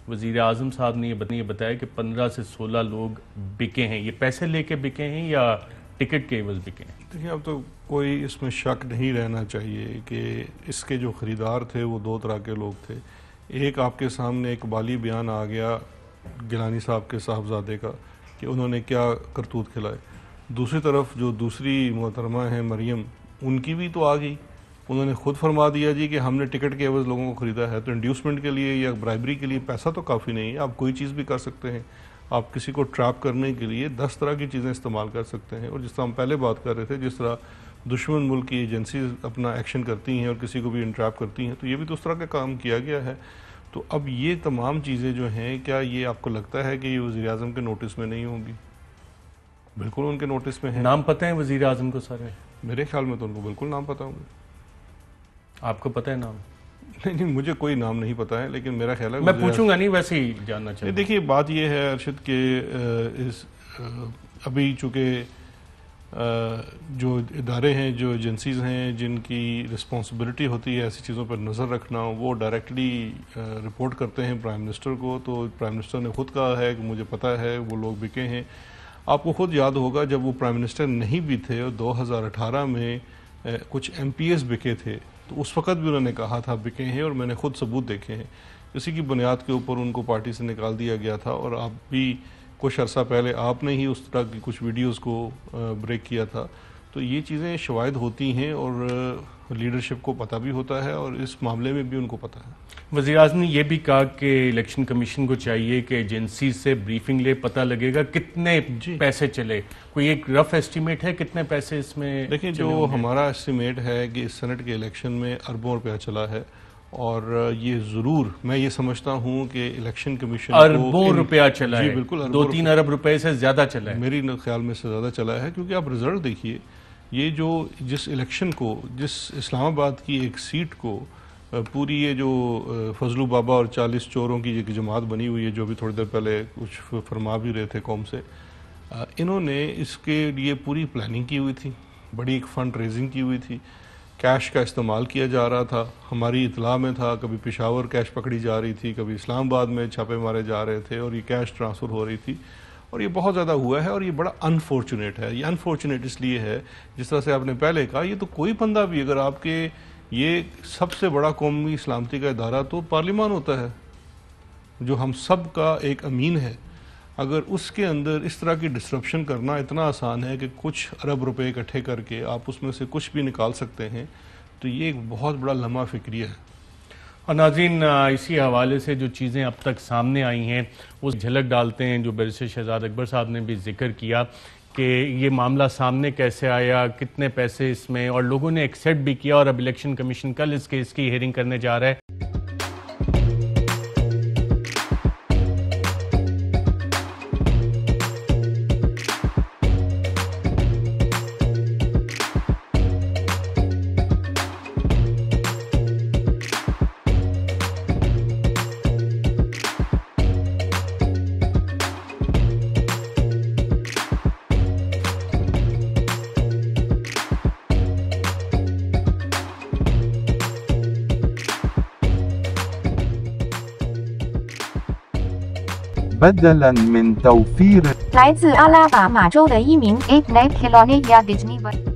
وزیر اعظم صاحب نے یہ بتایا کہ 15 سے 16 لوگ بکے ہیں. یہ پیسے لے کے بکے ہیں یا ٹکٹ کے عوض بکے ہیں؟ دیکھیں اب تو کوئی اس میں شک نہیں رہنا چاہیے کہ اس کے جو خریدار تھے وہ دو طرح کے لوگ تھے. ایک آپ کے سامنے ایک بالی بیان آ گیا گیلانی صاحب کے صاحبزادے کا کہ انہوں نے کیا کرتوت کھلائے. دوسری طرف جو دوسری محترمہ ہیں مریم، ان کی بھی تو آ گئی. انہوں نے خود فرما دیا جی کہ ہم نے ٹکٹ کے عوض لوگوں کو خریدا ہے. تو انڈیوسمنٹ کے لیے یا برائبری کے لیے پیسہ تو کافی نہیں ہے. آپ کوئی چیز بھی کر سکتے ہیں. آپ کسی کو ٹریپ کرنے کے لیے 10 طرح کی چیزیں استعمال کر سکتے ہیں. اور جس طرح ہم پہلے بات کر رہے تھے، جس طرح دشمن ملک کی ایجنسیز اپنا ایکشن کرتی ہیں اور کسی کو بھی انٹریپ کرتی ہیں، تو یہ بھی تو اس طرح کا کام کیا گیا ہے. تو اب یہ تمام چیزیں جو ہیں، کیا یہ آپ کو لگتا ہے کہ یہ وزیر اعظم کے نوٹس میں نہیں ہوں گی؟ بالکل ان کے نوٹس میں ہیں. نام پتہ ہے وزیر اعظم کو سارے؟ میرے خیال میں تو ان کو بالکل نام پتہ ہوں گے. آپ کو پتہ ہے نام؟ نہیں، مجھے کوئی نام نہیں پتہ ہے، لیکن میرا خیال ہے میں پوچھوں گا نہیں، ویسے ہی جاننا چاہتا ہوں. دیکھیے بات یہ ہے ارشد کہ ابھی چونکہ جو ادارے ہیں، جو ایجنسیز ہیں، جن کی رسپانسبلٹی ہوتی ہے ایسی چیزوں پر نظر رکھنا، وہ ڈائریکٹلی رپورٹ کرتے ہیں پرائم منسٹر کو. تو پرائم منسٹر نے خود کہا ہے کہ مجھے پتہ ہے وہ لوگ بکے ہیں. آپ کو خود یاد ہوگا جب وہ پرائم منسٹر نہیں بھی تھے اور 2018 میں کچھ ایم پی ایس بکے تھے، تو اس وقت بھی انہوں نے کہا تھا بکے ہیں، اور میں نے خود ثبوت دیکھے ہیں. اسی کی بنیاد کے اوپر ان کو پارٹی سے نکال دیا گیا تھا. اور آپ بھی کچھ عرصہ پہلے آپ نے ہی اس طرح کی کچھ ویڈیوز کو بریک کیا تھا. تو یہ چیزیں شواہد ہوتی ہیں اور لیڈرشپ کو پتہ بھی ہوتا ہے، اور اس معاملے میں بھی ان کو پتہ ہے. وزیر اعظم نے یہ بھی کہا کہ الیکشن کمیشن کو چاہیے کہ ایجنسی سے بریفنگ لے، پتہ لگے گا کتنے پیسے چلے. کوئی ایک رف ایسٹیمیٹ ہے کتنے پیسے اس میں؟ دیکھیں جو ہمارا ایسٹیمیٹ ہے کہ اس سینٹ کے الیکشن میں اربوں روپیہ چلا ہے. اور یہ ضرور میں یہ سمجھتا ہوں کہ الیکشن کمیشن اربوں روپیہ چلا ہے. بالکل 2-3 ارب روپے سے زیادہ چلا ہے. میری خیال میں سے زیادہ چلا ہے، کیونکہ آپ رزلٹ دیکھیے. یہ جو جس الیکشن کو، جس اسلام آباد کی ایک سیٹ کو پوری یہ جو فضلو بابا اور 40 چوروں کی ایک جماعت بنی ہوئی ہے، جو بھی تھوڑی دیر پہلے کچھ فرما بھی رہے تھے قوم سے، انہوں نے اس کے لیے پوری پلاننگ کی ہوئی تھی، بڑی ایک فنڈ ریزنگ کی ہوئی تھی. کیش کا استعمال کیا جا رہا تھا. ہماری اطلاع میں تھا کبھی پشاور کیش پکڑی جا رہی تھی، کبھی اسلام آباد میں چھاپے مارے جا رہے تھے، اور یہ کیش ٹرانسفر ہو رہی تھی. اور یہ بہت زیادہ ہوا ہے، اور یہ بڑا انفارچونیٹ ہے. یہ انفارچونیٹ اس لیے ہے، جس طرح سے آپ نے پہلے کہا، یہ تو کوئی بندہ بھی اگر آپ کے، یہ سب سے بڑا قومی سلامتی کا ادارہ تو پارلیمان ہوتا ہے، جو ہم سب کا ایک امین ہے. اگر اس کے اندر اس طرح کی ڈسرپشن کرنا اتنا آسان ہے کہ کچھ ارب روپے اکٹھے کر کے آپ اس میں سے کچھ بھی نکال سکتے ہیں، تو یہ ایک بہت بڑا لمحہ فکریہ ہے. اور ناظرین، اسی حوالے سے جو چیزیں اب تک سامنے آئی ہیں وہ جھلک ڈالتے ہیں، جو بیرسٹر شہزاد اکبر صاحب نے بھی ذکر کیا کہ یہ معاملہ سامنے کیسے آیا، کتنے پیسے اس میں، اور لوگوں نے ایکسیپٹ بھی کیا. اور اب الیکشن کمیشن کل اس کیس کی ہیئرنگ کرنے جا رہا ہے. بدلاً من توفير 来自阿拉巴马州的一名 8-Night Khilone 亚迪尼文